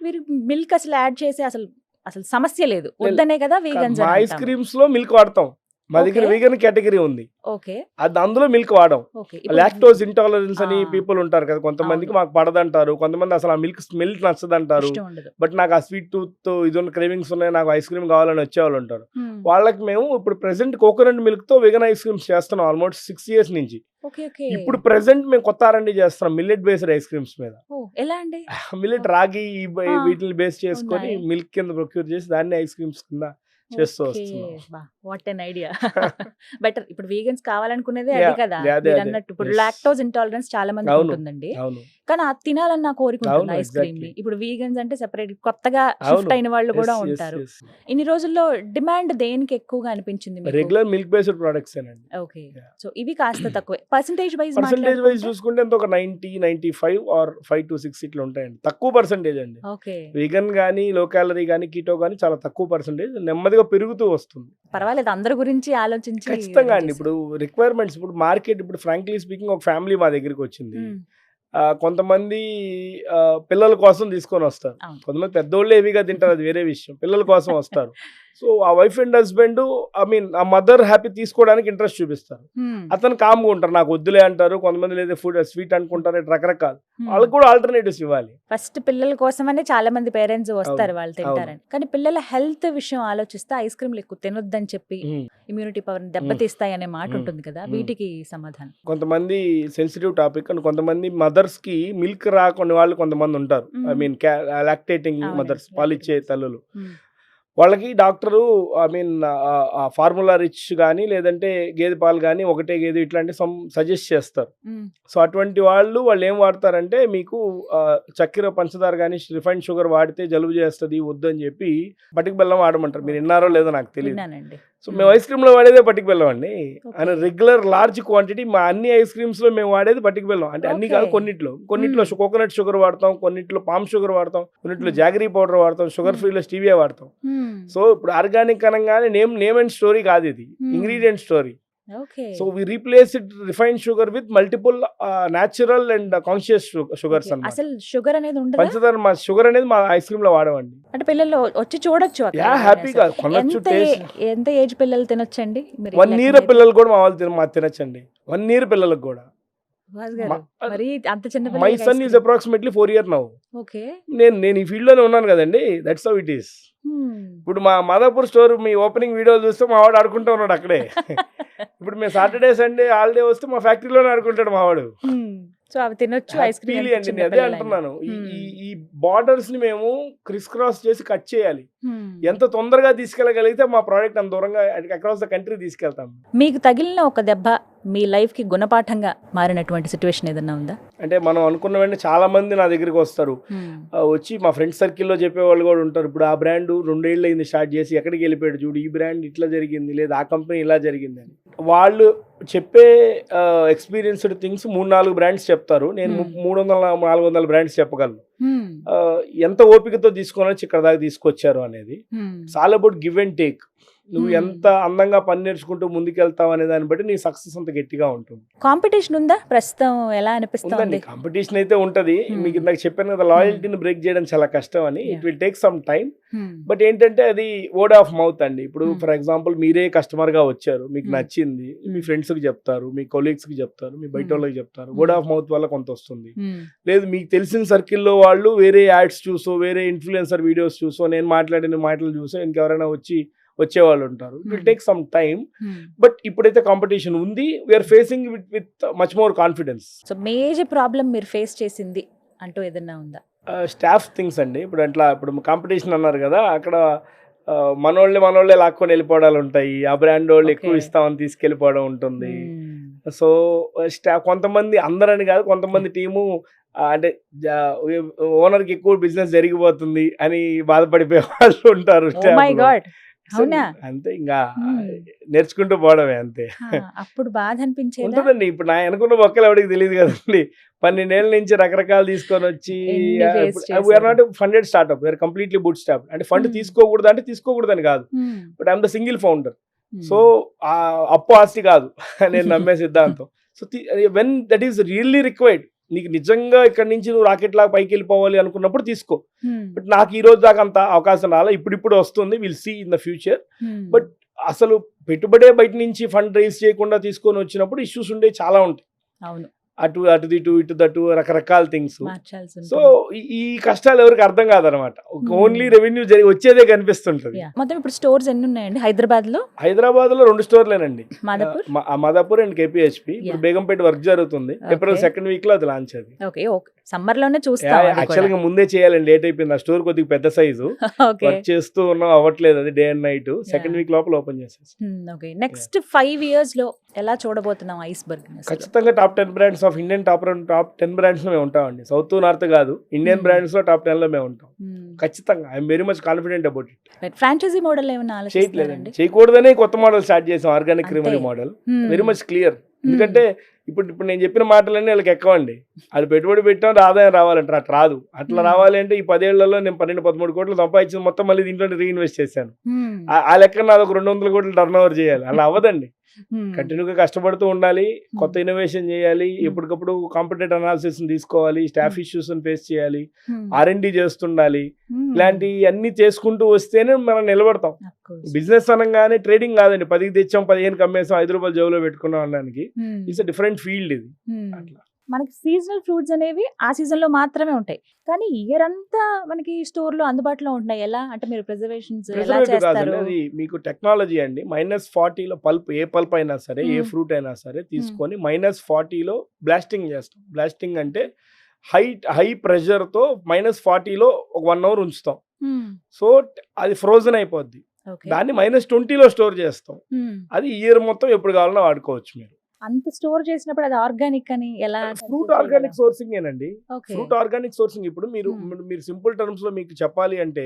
[SPEAKER 1] మీరు మిల్క్ అసలు యాడ్ చేసి అసలు సమస్య లేదు, వద్దనే కదా వీగన్స్.
[SPEAKER 2] ఐస్ క్రీమ్స్ లో మిల్క్ వాడతాం, మా దగ్గర
[SPEAKER 1] Okay.
[SPEAKER 2] వీగన్ కేటగిరీ ఉంది.
[SPEAKER 1] ఓకే.
[SPEAKER 2] అది అందులో మిల్క్ వాడం.
[SPEAKER 1] ఓకే.
[SPEAKER 2] లాక్టోస్ ఇంటాలరెన్స్ అని
[SPEAKER 1] ఆ.
[SPEAKER 2] పీపుల్ ఉంటారు కదా, కొంతమందికి
[SPEAKER 1] అవును.
[SPEAKER 2] మాకు పడదంటారు, కొంతమంది అసలు ఆ మిల్క్ స్మెల్ నచ్చదంటారు.
[SPEAKER 1] ఇష్టం ఉండదు.
[SPEAKER 2] బట్ నాకు ఆ స్వీట్ టూత్ ఇది ఉన్న క్రేవింగ్స్ ఉన్నాయి, నాకు ఐస్ క్రీమ్ కావాలని వచ్చేవాళ్ళు ఉంటారు. వాళ్ళకి మేము ఇప్పుడు ప్రెసెంట్ కోకోనట్ మిల్క్ తో వెగన్ ఐస్ క్రీమ్స్ చేస్తున్నాం ఆల్మోస్ట్ 6 years నుంచి.
[SPEAKER 1] ఓకే. ఓకే.
[SPEAKER 2] ఇప్పుడు ప్రెసెంట్ మేము కొత్త R&D చేస్తున్నాం మిల్లెట్ బేస్డ్ ఐస్ క్రీమ్స్ మీద.
[SPEAKER 1] ఓ, ఎలా అండి?
[SPEAKER 2] మిల్లెట్ రాగి
[SPEAKER 1] ఆ.
[SPEAKER 2] వీటిని బేస్ చేసుకొని
[SPEAKER 1] ఉన్నాయి.
[SPEAKER 2] మిల్క్ కింద ప్రొక్యూర్ చేసి దాన్ని ఐస్ క్రీమ్స్ కింద చేస్తూ వస్తున్నాం.
[SPEAKER 1] What an idea. బెటర్. ఇప్పుడు వీగన్స్ కావాలనుకునేదే
[SPEAKER 2] Yeah,
[SPEAKER 1] అది కదా,
[SPEAKER 2] yeah, అదే,
[SPEAKER 1] మీరు
[SPEAKER 2] అదే.
[SPEAKER 1] అన్నట్టు. ఇప్పుడు
[SPEAKER 2] Yes.
[SPEAKER 1] లాక్టోస్ ఇంటాలరెన్స్ చాలా మందికి
[SPEAKER 2] అవును.
[SPEAKER 1] ఉంటుందండి,
[SPEAKER 2] అవును,
[SPEAKER 1] కానీ అది తినాలని నా కోరిక ఉంటుంది
[SPEAKER 2] అవును,
[SPEAKER 1] ఐస్ క్రీమ్ ని.
[SPEAKER 2] exactly.
[SPEAKER 1] ఇప్పుడు వీగన్స్ అంటే సెపరేట్ కొత్తగా
[SPEAKER 2] అవును.
[SPEAKER 1] షిఫ్ట్ అయిన వాళ్ళు కూడా
[SPEAKER 2] Yes, yes,
[SPEAKER 1] ఉంటారు.
[SPEAKER 2] yes.
[SPEAKER 1] ఇన్ని రోజుల్లో డిమాండ్ దేనికి ఎక్కువగా అనిపించింది మీకు?
[SPEAKER 2] రెగ్యులర్ మిల్క్ బేస్డ్ ప్రొడక్ట్స్ ఏనండి.
[SPEAKER 1] ఓకే.
[SPEAKER 2] Yeah.
[SPEAKER 1] సో ఇవి కాస్త తక్కువే. పర్సంటేజ్ వైజ్
[SPEAKER 2] పర్సంటేజ్ వైజ్ చూసుకుంటే ఎంత ఒక 90-95 ఆర్ 5-6 ఇట్లా ఉంటాయండి. తక్కువ పర్సంటేజ్ అండి.
[SPEAKER 1] ఓకే.
[SPEAKER 2] వీగన్ కానీ లో క్యాలరీ కానీ కీటో కానీ చాలా తక్కువ పర్సంటేజ్, నెమ్మదిగా పెరుగుతూ వస్తుంది.
[SPEAKER 1] పర్వాలేదు, అందరి గురించి ఆలోచించి
[SPEAKER 2] ఖచ్చితంగా
[SPEAKER 1] ready
[SPEAKER 2] అండి.
[SPEAKER 1] చేశారు.
[SPEAKER 2] ఇప్పుడు రిక్వైర్మెంట్స్, ఇప్పుడు మార్కెట్, ఇప్పుడు ఫ్రాంక్లీ స్పీకింగ్ ఒక ఫ్యామిలీ మా దగ్గరికి వచ్చింది.
[SPEAKER 1] మ్మ్.
[SPEAKER 2] కొంతమంది పిల్లల కోసం తీసుకొని వస్తారు,
[SPEAKER 1] అవును.
[SPEAKER 2] కొంతమంది పెద్దోళ్ళు హెవీగా తింటారు, అది వేరే విషయం. పిల్లల కోసం వస్తారు. సో ఆ వైఫ్ అండ్ హస్బెండ్ ఆ మదర్ హ్యాపీ తీసుకోవడానికి ఇంట్రెస్ట్ చూపిస్తారు.
[SPEAKER 1] మ్మ్.
[SPEAKER 2] అతను కామ్గా ఉంటారు, నాకు వద్దులే అంటారు. కొంతమంది లేదా ఫుడ్ స్వీట్ అనుకుంటారు, ఇట్లా రకరకాలు.
[SPEAKER 1] మ్మ్.
[SPEAKER 2] వాళ్ళకి కూడా ఆల్టర్నేటివ్స్ ఇవ్వాలి.
[SPEAKER 1] ఫస్ట్ పిల్లల కోసమనే చాలా మంది పేరెంట్స్ వస్తారు,
[SPEAKER 2] అవును,
[SPEAKER 1] వాళ్ళు తింటారని. కానీ పిల్లల హెల్త్ విషయం ఆలోచిస్తే ఐస్ క్రీమ్లు ఎక్కువ తినొద్దని చెప్పి ఇమ్యూనిటీ పవర్ దెబ్బతీస్తాయి అనే మాట ఉంటుంది కదా, వీటికి సమాధానం?
[SPEAKER 2] కొంతమంది సెన్సిటివ్ టాపిక్ అండ్ కొంతమంది మదర్స్ కి మిల్క్ రాకుండా వాళ్ళు కొంతమంది ఉంటారు. ఐ మీన్ లాక్టేటింగ్
[SPEAKER 1] అవునండి,
[SPEAKER 2] మదర్స్, పాలిచ్చే తల్లులు.
[SPEAKER 1] మ్మ్.
[SPEAKER 2] వాళ్ళకి doctor I mean formula rich కానీ లేదంటే గేదె పాలు కానీ ఒకటే గేదె ఇట్లాంటి సజెస్ట్ చేస్తారు.
[SPEAKER 1] మ్మ్.
[SPEAKER 2] సో అటువంటి వాళ్ళు ఏం వాడతారంటే మీకు చక్కెర పంచదార కానీ రిఫైన్డ్ షుగర్ వాడితే జలుబు చేస్తుంది వద్దు అని చెప్పి పటిక బెల్లం వాడమంటారు. మీరు విన్నారో లేదో నాకు తెలియదు.
[SPEAKER 1] విన్నానండి.
[SPEAKER 2] సో మేము ఐస్ క్రీమ్ లో వాడేదే పటిక బెల్లం అండి.
[SPEAKER 1] Okay.
[SPEAKER 2] And regular large quantity మా అన్ని ఐస్ క్రీమ్స్ లో మేము వాడేది పటిక బెల్లం. అంటే అన్ని
[SPEAKER 1] Okay.
[SPEAKER 2] కాదు, కొన్నిట్లో కోకోనట్ షుగర్ వాడతాం, కొన్నిట్లో పామ్ షుగర్ వాడతాం, కొన్నిట్లో జాగరీ పౌడర్ వాడతాం, షుగర్ ఫ్రీలో స్టీవియా వాడతాం.
[SPEAKER 1] మ్మ్.
[SPEAKER 2] సో ఇప్పుడు ఆర్గానిక్ అనగానే నేమ్ అండ్ స్టోరీ కాదు, ఇది ingredient story.
[SPEAKER 1] Okay.
[SPEAKER 2] So we replace it refined sugar with multiple natural and conscious sugars
[SPEAKER 1] okay.
[SPEAKER 2] అన్నమాట.
[SPEAKER 1] అసలు షుగర్ అనేది ఉండదు.
[SPEAKER 2] పంచదార మా షుగర్ అనేది మా ఐస్ క్రీమ్ లో వాడమండి.
[SPEAKER 1] అంటే పిల్లలు వచ్చి చూడొచ్చు అక్కడ.
[SPEAKER 2] యా, హ్యాపీగా కొనొచ్చు.
[SPEAKER 1] ఎంత ఏజ్ పిల్లలు తినొచ్చండి? మీరు
[SPEAKER 2] 1 year పిల్లలు కూడా మా వాళ్ళు తినచ్చండి. 1 year పిల్లలకు కూడా.
[SPEAKER 1] వాస్ గారు,
[SPEAKER 2] మా-
[SPEAKER 1] మరి అంత చిన్న
[SPEAKER 2] మై
[SPEAKER 1] పిల్లలకి
[SPEAKER 2] son
[SPEAKER 1] ice
[SPEAKER 2] is
[SPEAKER 1] cream.
[SPEAKER 2] Approximately 4 years now.
[SPEAKER 1] Okay.
[SPEAKER 2] నేను ఈ ఫీల్డ్ లోనే ఉన్నాను కదండి, దట్స్ హౌ ఇట్ ఈస్.
[SPEAKER 1] మ్మ్.
[SPEAKER 2] ఇప్పుడు మా మాదాపూర్ స్టోర్ మీ ఓపెనింగ్ వీడియోలు చూస్తే మా వాడు ఆడుకుంటూ ఉన్నాడు అక్కడే. ఇప్పుడు మేము సాటర్డే సండే హాలిడే వస్తే మా ఫ్యాక్టరీలోనే ఆడుకుంటాడు మా వాడు.
[SPEAKER 1] మ్మ్. సో అవి తినొచ్చు ఐస్ క్రీమ్.
[SPEAKER 2] హ్యాపీలీ అండి. నేను అదే అంటున్నాను, ఈ బార్డర్స్ ని మేము క్రిస్ క్రాస్ చేసి కట్ చేయాలి. ఎంత తొందరగా తీసుకెళ్ళగలిగితే మా ప్రోడక్ట్ అంత దూరంగా అక్రాస్ ద కంట్రీ తీసుకెళ్తాం.
[SPEAKER 1] మీకు తగిలిన ఒక దెబ్బ మీ లైఫ్ కి గుణపాఠంగా మారినటువంటి సిచ్యువేషన్ ఏదన్నా ఉందా?
[SPEAKER 2] అంటే మనం అనుకున్న వెంటనే చాలా మంది నా దగ్గరికి వస్తారు. వచ్చి మా ఫ్రెండ్ సర్కిల్లో చెప్పేవాళ్ళు కూడా ఉంటారు. ఇప్పుడు ఆ బ్రాండ్ 2 ఏళ్ళు అయింది స్టార్ట్ చేసి, ఎక్కడికి వెళ్ళిపోయాడు చూడు, ఈ బ్రాండ్ ఇట్లా జరిగింది, లేదా ఆ కంపెనీ ఇలా జరిగింది అని. వాళ్ళు చెప్పే ఎక్స్పీరియన్స్డ్ థింగ్స్ 3-4 బ్రాండ్స్ చెప్తారు. నేను 300-400 బ్రాండ్స్ చెప్పగలను. ఎంత ఓపికతో తీసుకొని వచ్చి ఇక్కడ దాకా తీసుకొచ్చారు అనేది. చాలా అబౌట్ గివ్ అండ్ టేక్. నువ్వు ఎంత అందంగా పని నేర్చుకుంటూ ముందుకెళ్తావు అనే దాన్ని బట్టి నీ సక్సెస్ అంత గట్టిగా ఉంటుంది.
[SPEAKER 1] కాంపిటీషన్ ఉందా ప్రస్తుతం? ఎలా అనిపిస్తుంది?
[SPEAKER 2] కాంపిటీషన్ అయితే ఉంటది. మీకు ఇందాక చెప్పాను కదా, లాయల్టీని బ్రేక్ చేయడం చాలా కష్టం అని. It will take some time. But ఏంటంటే అది వర్డ్ ఆఫ్ మౌత్ అండి. ఇప్పుడు ఫర్ ఎగ్జాంపుల్ మీరే కస్టమర్ గా వచ్చారు, మీకు నచ్చింది, మీ ఫ్రెండ్స్ కి చెప్తారు, మీ కొలీగ్స్ కి చెప్తారు, మీ బయట వాళ్ళకి చెప్తారు. వర్డ్ ఆఫ్ మౌత్ వల్ల కొంత వస్తుంది. లేదు మీకు తెలిసిన సర్కిల్లో వాళ్ళు వేరే యాడ్స్ చూసో, వేరే ఇన్ఫ్లుయెన్సర్ వీడియోస్ చూసో, నేను మాట్లాడిన మాటలు చూసో ఇంకెవరైనా వచ్చేవాళ్ళు ఉంటారు. It will take some time. బట్ ఇప్పుడైతే కాంపిటీషన్ ఉంది. We're facing with much more confidence.
[SPEAKER 1] So major problem మీరు ఫేస్ చేసింది అంటూ ఏదన్నా ఉందా?
[SPEAKER 2] స్టాఫ్ థింగ్స్ అండి. ఇప్పుడు కాంపిటీషన్ అన్నారు కదా, అక్కడ మనోళ్ళే లాక్కొని వెళ్ళిపోవడాలు ఉంటాయి. ఆ బ్రాండ్ వాళ్ళు ఎక్కువ ఇస్తామని తీసుకెళ్ళిపోవడం ఉంటుంది. సో కొంతమంది, అందరని కాదు, కొంతమంది టీము అంటే ఓనర్కి ఎక్కువ బిజినెస్ జరిగిపోతుంది అని బాధపడిపోయే వాళ్ళు ఉంటారు.
[SPEAKER 1] అవునా?
[SPEAKER 2] అంతే, ఇంకా నేర్చుకుంటూ పోవడమే అంతే.
[SPEAKER 1] అప్పుడు బాధ అనిపించేది
[SPEAKER 2] ఉంటుందండి. ఇప్పుడు నా అనుకున్న ఒక్కలు ఎవరికి తెలియదు కదండి. 12 ఏళ్ళ నుంచి రకరకాలు తీసుకొని వచ్చి, we're not funded startup, we're completely bootstrap. అంటే ఫండ్ తీసుకోకూడదని కాదు, but I'm the single founder. So అప్పు ఆస్తి కాదు నేను నమ్మే సిద్ధాంతం. So when that is really required, నీకు నిజంగా ఇక్కడ నుంచి నువ్వు రాకెట్ లాగా పైకి వెళ్ళిపోవాలి అనుకున్నప్పుడు తీసుకో. బట్ నాకు ఈ రోజు దాకా అంత అవకాశం రాలే, ఇప్పుడు వస్తుంది. Will see in the future. But అసలు పెట్టుబడే బయట నుంచి ఫండ్ రైజ్ చేయకుండా తీసుకొని వచ్చినప్పుడు ఇష్యూస్ ఉండే చాలా ఉంటాయి.
[SPEAKER 1] అవును.
[SPEAKER 2] అటు ఇటు దటు రకరకాల థింగ్స్.
[SPEAKER 1] మార్చాల్సి
[SPEAKER 2] సో
[SPEAKER 1] ఉంటుంది.
[SPEAKER 2] ఈ కష్టాలు ఎవరికి అర్థం కాదనమాట. ఓన్లీ రెవెన్యూ వచ్చేదే కనిపిస్తుంటది.
[SPEAKER 1] Yeah. మొత్తం ఇప్పుడు స్టోర్స్ ఎన్ని ఉన్నాయండి హైదరాబాద్ లో?
[SPEAKER 2] హైదరాబాద్ లో 2 స్టోర్లేనండి,
[SPEAKER 1] మాదాపూర్.
[SPEAKER 2] మాదాపూర్ అండ్ కేపీహెచ్పి. ఇప్పుడు
[SPEAKER 1] Yeah.
[SPEAKER 2] బేగంపేట వర్క్ జరుగుతుంది. April
[SPEAKER 1] Okay.
[SPEAKER 2] 2nd వీక్ లో అది లాంచ్. అది
[SPEAKER 1] ఓకే ఓకే, సమ్మర్ లోనే చూస్తాం అది
[SPEAKER 2] యాక్చువల్
[SPEAKER 1] కూడా.
[SPEAKER 2] గా ముందే చేయాలండి, లేట్ అయిపోయింది. ఆ స్టోర్ కొద్దిగా పెద్ద సైజు,
[SPEAKER 1] ఓకే
[SPEAKER 2] వర్క్ చేస్తూ ఉన్నాం, అవ్వట్లేదు. అది day and night. 2nd week లోపల ఓపెన్ చేసేసి
[SPEAKER 1] ఓకే. నెక్స్ట్ 5 years లో ఎలా చూడబోతున్నాం ఐస్బర్గ్?
[SPEAKER 2] ఖచ్చితంగా top 10 brands of Indian top 10 brands లో మేము ఉంటామండి. సౌత్ నార్త్ కాదు, ఇండియన్ బ్రాండ్స్ లో టాప్ 10 లో మేము ఉంటాం ఖచ్చితంగా. I'm very much confident about it.
[SPEAKER 1] Franchisee model ఏమైనా
[SPEAKER 2] చేయట్లేదండి,
[SPEAKER 1] ఆలోచిస్తున్నారండి?
[SPEAKER 2] చేయకూడదనే కొత్త మోడల్ స్టార్ట్ చేసాం, organic creamery model. Very much clear. ఎందుకంటే ఇప్పుడు నేను చెప్పిన మాటలన్నీ వాళ్ళకి ఎక్కవండి. అది పెట్టుబడి పెట్టాం, ఆదాయం రావాలంటారు, అట్లా రాదు. అట్లా రావాలి అంటే ఈ 10 ఏళ్లలో నేను 12-13 కోట్లు సంపాదించింది మొత్తం మళ్ళీ దీంట్లో రీఇన్వెస్ట్ చేశాను. ఆ లెక్క నాది ఒక 200 కోట్లు టర్న్ ఓవర్ చేయాలి. అలా అవ్వదండి. కంటిన్యూగా కష్టపడుతూ ఉండాలి, కొత్త ఇన్నోవేషన్ చేయాలి, ఎప్పటికప్పుడు కాంపిటేటివ్ అనాలిసిస్ తీసుకోవాలి, స్టాఫ్ ఇష్యూస్ ఫేస్ చేయాలి, R&D చేస్తుండాలి. ఇలాంటి అన్ని చేసుకుంటూ వస్తేనే మనం నిలబడతాం. బిజినెస్ అనగానే ట్రేడింగ్ కాదండి, 10కి తెచ్చాం 15కి అమ్మేసాం, 5 రూపాయలు జేబులో పెట్టుకున్నాం అనడానికి. ఇట్స్ డిఫరెంట్ ఫీల్డ్ ఇది. అట్లా
[SPEAKER 1] మనకి సీజనల్ ఫ్రూట్స్ అనేవి ఆ సీజన్ లో మాత్రమే ఉంటాయి, కానీ ఇయర్ అంతా మనకి స్టోర్ లో అందుబాటులో ఉంటున్నాయి. ఎలా అంటే మీరు ప్రిజర్వేషన్స్ ఎలా
[SPEAKER 2] ప్రిజర్వేటివ్ కాదండి,
[SPEAKER 1] చేస్తారు?
[SPEAKER 2] అది మీకు టెక్నాలజీ అండి. -40లో పల్ప్, ఏ పల్ప్ అయినా సరే, ఏ ఫ్రూట్ అయినా సరే తీసుకొని -40లో బ్లాస్టింగ్ చేస్తాం. బ్లాస్టింగ్ అంటే హై ప్రెషర్తో -40లో ఒక 1 hour ఉంచుతాం. సో అది ఫ్రోజన్ అయిపోద్ది.
[SPEAKER 1] ఓకే.
[SPEAKER 2] దాన్ని -20లో స్టోర్ చేస్తాం. అది ఇయర్ మొత్తం ఎప్పుడు కావాలన్నా వాడుకోవచ్చు మీరు.
[SPEAKER 1] అంత స్టోర్ చేసినప్పుడు అది ఆర్గానిక్ అని ఎలా?
[SPEAKER 2] ఫ్రూట్ ఆర్గానిక్ సోర్సింగ్ ఏనండి.
[SPEAKER 1] ఓకే.
[SPEAKER 2] Fruit organic sourcing. ఇప్పుడు మీరు సింపుల్ టర్మ్స్ లో మీకు చెప్పాలి అంటే,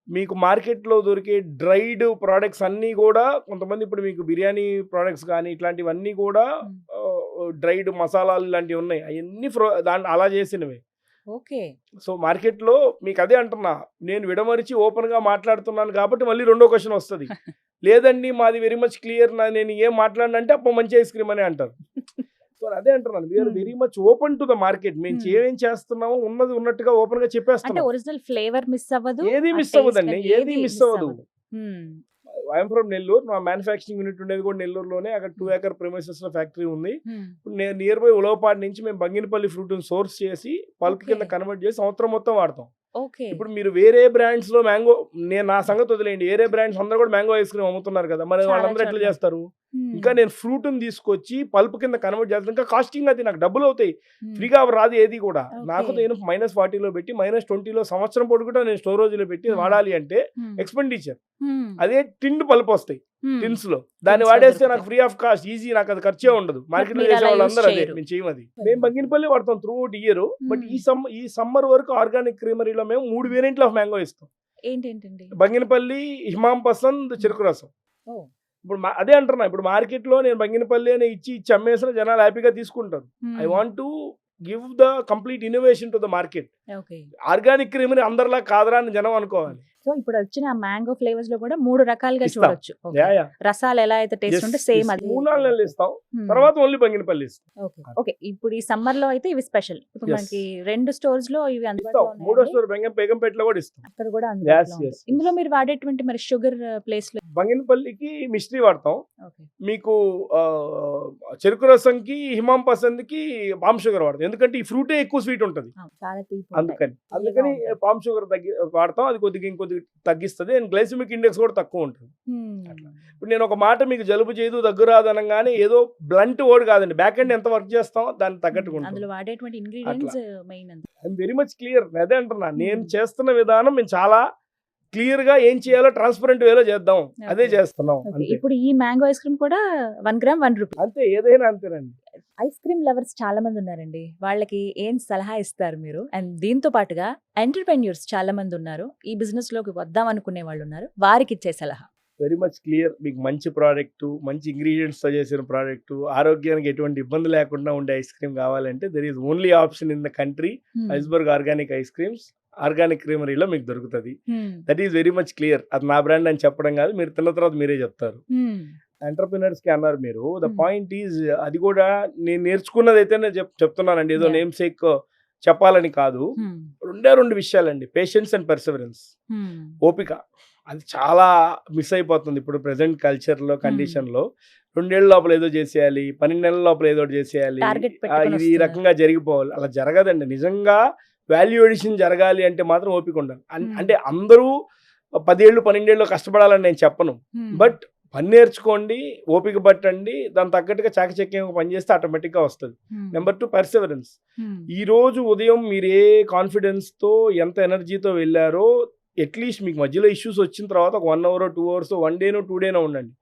[SPEAKER 2] మీకు మార్కెట్లో దొరికే డ్రైడ్ ప్రోడక్ట్స్ అన్నీ కూడా కొంతమంది, ఇప్పుడు మీకు బిర్యానీ ప్రోడక్ట్స్ కానీ ఇట్లాంటివన్నీ కూడా డ్రైడ్ మసాలాలు ఇలాంటివి ఉన్నాయి, అవన్నీ దాన్ని అలా చేసినవి.
[SPEAKER 1] ఓకే.
[SPEAKER 2] సో మార్కెట్లో మీకు అదే అంటున్నా, నేను విడమరిచి ఓపెన్గా మాట్లాడుతున్నాను కాబట్టి మళ్ళీ రెండో క్వశ్చన్ వస్తుంది, లేదండి మాది వెరీ మచ్ క్లియర్, నేను ఏం మాట్లాడినంటే అప్పుడు మంచి ఐస్ క్రీమ్ అని అంటారు. సో అదే అంటున్నాను, we're very much open to the market. మేము ఏమేం చేస్తున్నామో ఉన్నది ఉన్నట్టుగా ఓపెన్ గా
[SPEAKER 1] అంటే
[SPEAKER 2] చెప్పేస్తాం.
[SPEAKER 1] ఒరిజినల్ ఫ్లేవర్ మిస్ అవ్వదు,
[SPEAKER 2] ఏది
[SPEAKER 1] ఆ
[SPEAKER 2] మిస్
[SPEAKER 1] taste
[SPEAKER 2] అవ్వదండి,
[SPEAKER 1] కానీ
[SPEAKER 2] ఏది మిస్ అవ్వదు.
[SPEAKER 1] మ్మ్.
[SPEAKER 2] I'm from Nellore. నా మ్యానుఫ్యాక్చరింగ్ యూనిట్ ఉండేది కూడా నెల్లూరులోనే. అక్కడ 2 acre ప్రెమిసెస్ లో ఫ్యాక్టరీ ఉంది.
[SPEAKER 1] మ్మ్.
[SPEAKER 2] ఇప్పుడు నేను నియర్ బై ఉలవపాడు నుంచి మేము బంగినపల్లి ఫ్రూట్ సోర్స్ చేసి పల్ప్ కింద
[SPEAKER 1] Okay.
[SPEAKER 2] కన్వర్ట్ చేసి సంవత్సరం మొత్తం వాడతాం.
[SPEAKER 1] ఓకే.
[SPEAKER 2] ఇప్పుడు మీరు వేరే బ్రాండ్స్ లో మ్యాంగో, నేను నా సంగతి వదిలేయండి, వేరే బ్రాండ్స్ అందరూ కూడా మ్యాంగో ఐస్ క్రీమ్ అమ్ముతున్నారు కదా, మరి
[SPEAKER 1] చాలా
[SPEAKER 2] వాళ్ళందరూ ఎట్లా
[SPEAKER 1] చోట్ల.
[SPEAKER 2] చేస్తారు?
[SPEAKER 1] మ్మ్.
[SPEAKER 2] ఇంకా నేను ఫ్రూట్ తీసుకొచ్చి పల్ప్ కింద కన్వర్ట్ చేస్తాను, ఇంకా కాస్టింగ్ అది నాకు డబ్బులు అవుతాయి,
[SPEAKER 1] మ్మ్.
[SPEAKER 2] ఫ్రీగా రాదు ఏది కూడా.
[SPEAKER 1] Okay.
[SPEAKER 2] నాకు నేను -40లో పెట్టి -20లో సంవత్సరం పొడి కూడా నేను స్టోరేజ్లో పెట్టి వాడాలి అంటే
[SPEAKER 1] మ్మ్.
[SPEAKER 2] ఎక్స్పెండిచర్.
[SPEAKER 1] మ్మ్.
[SPEAKER 2] అదే టిండ్ పల్ప్ వస్తాయి
[SPEAKER 1] మ్మ్.
[SPEAKER 2] టిన్స్ లో, దాన్ని
[SPEAKER 1] Tins లో
[SPEAKER 2] వాడేస్తే
[SPEAKER 1] దొరుకుతాయి.
[SPEAKER 2] నాకు ఫ్రీ ఆఫ్ కాస్ట్, ఈజీ, నాకు అది ఖర్చే ఉండదు. మార్కెట్ లో
[SPEAKER 1] మీరు
[SPEAKER 2] చేసే
[SPEAKER 1] అలా
[SPEAKER 2] వాళ్ళందరూ
[SPEAKER 1] use
[SPEAKER 2] అదే,
[SPEAKER 1] చేయరు.
[SPEAKER 2] మేము చేయమది. మేము బంగినపల్లి వాడతాం త్రూ అవుట్ ఇయర్. బట్ ఈ సమ్మర్ వరకు ఆర్గానిక్ క్రీమరీలో మేము 3 వేరియంట్లు ఆఫ్ మ్యాంగో ఇస్తాం.
[SPEAKER 1] ఏంటేంటండి?
[SPEAKER 2] బంగినపల్లి, హిమాం పసంద్, చెరుకు రసం.
[SPEAKER 1] ఓ.
[SPEAKER 2] ఇప్పుడు అదే అంటున్నా, ఇప్పుడు మార్కెట్లో నేను బంగినపల్లి అని ఇచ్చి అమ్మేసిన జనాలు హ్యాపీగా తీసుకుంటారు. I want to give the complete innovation to the market.
[SPEAKER 1] Okay.
[SPEAKER 2] Organic creamery అందరిలా కాదరా అని జనం అనుకోవాలి.
[SPEAKER 1] సో ఇప్పుడు వచ్చిన మ్యాంగో ఫ్లేవర్స్ లో కూడా 3 రకాలుగా
[SPEAKER 2] ఇస్తాం.
[SPEAKER 1] చూడొచ్చు. ఓకే.
[SPEAKER 2] Yeah yeah.
[SPEAKER 1] రసాలు ఎలా అయితే టేస్ట్ ఉంటే సేమ్ అది.
[SPEAKER 2] 3-4 నెలలు ఇస్తాం,
[SPEAKER 1] మ్మ్.
[SPEAKER 2] తర్వాత ఓన్లీ బంగినపల్లి ఇస్తాం.
[SPEAKER 1] ఓకే. ఓకే. ఇప్పుడు ఈ సమ్మర్ లో అయితే ఇవి స్పెషల్. ఇప్పుడు
[SPEAKER 2] Yes.
[SPEAKER 1] మనకి 2 స్టోర్స్ లో ఇవి
[SPEAKER 2] ఇస్తాం.
[SPEAKER 1] అందుబాటులో
[SPEAKER 2] మూడో
[SPEAKER 1] ఉన్నాయండి.
[SPEAKER 2] స్టోర్ బేగంపేటలో కూడా ఇస్తాం.
[SPEAKER 1] అక్కడ కూడా అందుబాటులో
[SPEAKER 2] yes,
[SPEAKER 1] ఉంది. ఇందులో మీరు వాడేటువంటి మరి షుగర్ ప్లేస్ లో.
[SPEAKER 2] బంగినపల్లికి మిస్ట్రీ వాడతాం.
[SPEAKER 1] ఓకే.
[SPEAKER 2] మీకు చెరుకు రసంకి, హిమాం పసంద్కి పామ్ షుగర్ వాడతాం. ఎందుకంటే ఈ ఫ్రూటే ఎక్కువ స్వీట్ ఉంటుంది,
[SPEAKER 1] చాలా తీపి
[SPEAKER 2] అందుకని
[SPEAKER 1] ఉంటాయి.
[SPEAKER 2] పామ్ షుగర్ వాడతాం. అది కొద్దిగా ఇంకొద్దిగా తగ్గిస్తుంది, అండ్ గ్లైసిమిక్ ఇండెక్స్ కూడా తక్కువ ఉంటుంది.
[SPEAKER 1] మ్మ్.
[SPEAKER 2] ఇప్పుడు నేను ఒక మాట, మీకు జలుబు చేయదు దగ్గు రాదు అనగానే ఏదో బ్లంట్ వర్డ్ కాదండి, బ్యాక్ ఎండ్ ఎంత వర్క్ చేస్తాం దాన్ని తగ్గట్టుగా ఉంటుంది.
[SPEAKER 1] అందులో వాడేటువంటి ingredients main.
[SPEAKER 2] I'm very much clear. అదే అంటున్నా, నేను చేస్తున్న విధానం మేము చాలా క్లియర్ గా ఏం చేయాలో ట్రాన్స్పరెంట్ వేలో చేద్దాం, అదే చేస్తున్నాం.
[SPEAKER 1] ఓకే.
[SPEAKER 2] అంతే
[SPEAKER 1] ఇప్పుడు ఈ మ్యాంగో ఐస్ క్రీమ్ కూడా 1 గ్రామ్ 1 రూపీ.
[SPEAKER 2] అంతే, ఏదైనా అంతేనండి.
[SPEAKER 1] ఐస్ క్రీమ్ లవర్స్ చాలా మంది ఉన్నారండి, వాళ్ళకి ఏం సలహా ఇస్తారు మీరు? అండ్ దీంతో పాటుగా ఎంటర్‌ప్రెన్యూర్స్ చాలా మంది ఉన్నారు, ఈ బిజినెస్ లోకి వద్దాం అనుకునే వాళ్ళు ఉన్నారు, వారికి ఇచ్చే సలహా?
[SPEAKER 2] Very much clear. మీకు మంచి ప్రోడక్ట్, మంచి ఇంగ్రీడియంట్స్ తో చేసిన ప్రోడక్ట్, ఆరోగ్యానికి ఎటువంటి ఇబ్బంది లేకుండా ఉండే ఐస్ క్రీమ్ కావాలంటే there is only option in the country, Iceberg organic ice creams. Organic క్రీమరీలో మీకు దొరుకుతుంది. That is very much clear. అది నా బ్రాండ్ అని చెప్పడం కాదు, మీరు తిన్న తర్వాత మీరే చెప్తారు. ఎంటర్‌ప్రెన్యూర్స్ కి అన్నారు మీరు. ద పాయింట్ ఈజ్, అది కూడా నేను నేర్చుకున్నది అయితే చెప్తున్నానండి, ఏదో
[SPEAKER 1] Yeah.
[SPEAKER 2] నేమ్ సేక్ చెప్పాలని కాదు. 2 విషయాలండి, పేషెన్స్ అండ్ పర్సివరెన్స్. ఓపిక. అది చాలా మిస్ అయిపోతుంది ఇప్పుడు ప్రెసెంట్ కల్చర్లో కండిషన్లో. 2 ఏళ్ళ లోపల ఏదో చేసేయాలి, 12 నెలల లోపల ఏదో ఒకటి చేసేయాలి,
[SPEAKER 1] Target పెట్టుకొని
[SPEAKER 2] ఇది ఈ
[SPEAKER 1] వస్తున్నారు.
[SPEAKER 2] రకంగా జరిగిపోవాలి. అలా జరగదండి. నిజంగా వాల్యూ ఎడిషన్ జరగాలి అంటే మాత్రం ఓపిక ఉండాలి. అంటే అందరూ 10 ఏళ్ళు 12 ఏళ్ళు కష్టపడాలని నేను చెప్పను, బట్ పని నేర్చుకోండి, ఓపిక పట్టండి, దాని తగ్గట్టుగా చాకచక్యంగా పని చేస్తే ఆటోమేటిక్గా వస్తుంది. Number 2 Perseverance. ఈ రోజు ఉదయం మీరు ఏ కాన్ఫిడెన్స్తో ఎంత ఎనర్జీతో వెళ్ళారో అట్లీస్ట్ మీకు మధ్యలో ఇష్యూస్ వచ్చిన తర్వాత ఒక 1 అవర్ 2 అవర్స్ 1 డేనో 2 డేనో ఉండండి.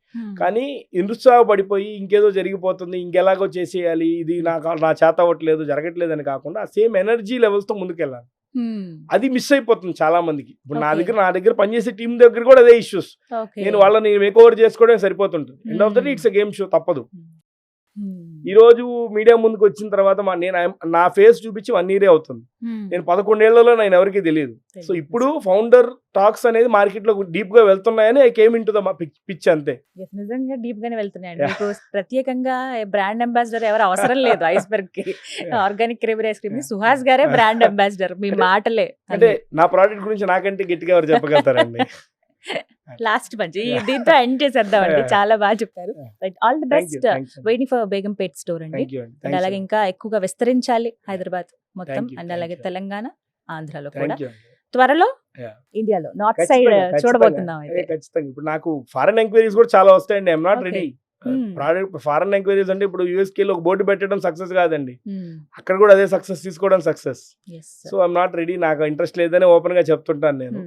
[SPEAKER 2] కానీ నిరుత్సాహపడిపోయి ఇంకేదో జరిగిపోతుంది, ఇంకెలాగో చేసేయాలి, ఇది నా చేత అవ్వట్లేదు, జరగట్లేదు అని కాకుండా సేమ్ ఎనర్జీ లెవెల్స్తో ముందుకెళ్ళాలి. అది మిస్ అయిపోతుంది చాలా మందికి. ఇప్పుడు నా దగ్గర పనిచేసే టీం దగ్గర కూడా అదే ఇష్యూస్. నేను వాళ్ళని మేక్ ఓవర్ చేసుకోవడం సరిపోతుంటుంది. End of the day it's a game show, తప్పదు. ఈ రోజు మీడియా ముందుకు వచ్చిన తర్వాత నా ఫేస్ చూపించి 1 year అవుతుంది. నేను 11 ఏళ్లలో నేను ఎవరికి తెలియదు. సో ఇప్పుడు ఫౌండర్ టాక్స్ అనేది మార్కెట్ లో డీప్ గా వెళ్తున్నాయని I came into the pitch అంతే.
[SPEAKER 1] నిజంగా డీప్ గానే వెళ్తున్నాయండి. మీకు ప్రత్యేకంగా బ్రాండ్ అంబాసిడర్ ఎవరు అవసరం లేదు ఐస్బర్గ్ కి. ఆర్గానిక్ క్రేబరీ ఐస్ క్రీమ్ సుహాస్ గారే బ్రాండ్ అంబాసిడర్. మీ మాటలే
[SPEAKER 2] అంటే నా ప్రోడక్ట్ గురించి నాకంటే గట్టిగా ఎవరు చెప్పగలుగుతారండి.
[SPEAKER 1] లాస్ట్ మంచి దీంతో ఎండ్ చేసేద్దామండి. చాలా బాగా చెప్పారు. All the best waiting for Begumpet store అండి. అండ్ అలాగే ఇంకా ఎక్కువగా విస్తరించాలి హైదరాబాద్ మొత్తం, అండ్ అలాగే తెలంగాణ, ఆంధ్రాలో కూడా త్వరలో ఇండియాలో నార్త్ సైడ్ చూడబోతున్నాం.
[SPEAKER 2] ఖచ్చితంగా ఇప్పుడు నాకు ఫారెన్ ఎంక్వైరీస్ కూడా చాలా వస్తాయండి. I'm not ready. Foreign enquiries అంటే ఇప్పుడు యూఎస్కే లో ఒక బోర్డు పెట్టడం సక్సెస్ కాదండి, అక్కడ కూడా అదే సక్సెస్ తీసుకోవడం success. So I'm not ready, నాకు ఇంట్రెస్ట్ లేదని ఓపెన్ గా చెప్తుంటాను నేను.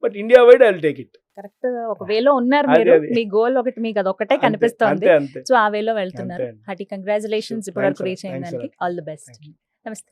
[SPEAKER 2] But India wide I will take it.
[SPEAKER 1] Correct, ఒక వేలో ఉన్నారు మీరు. మీ గోల్ ఒకటి, మీకు అదొకటే కనిపిస్తోంది. సో ఆ వేలో వెళ్తున్నారు. హార్టీ కంగ్రాచులేషన్స్ ఇప్పటివరకు రీచ్ అయిన దానికి. All the best. నమస్తే.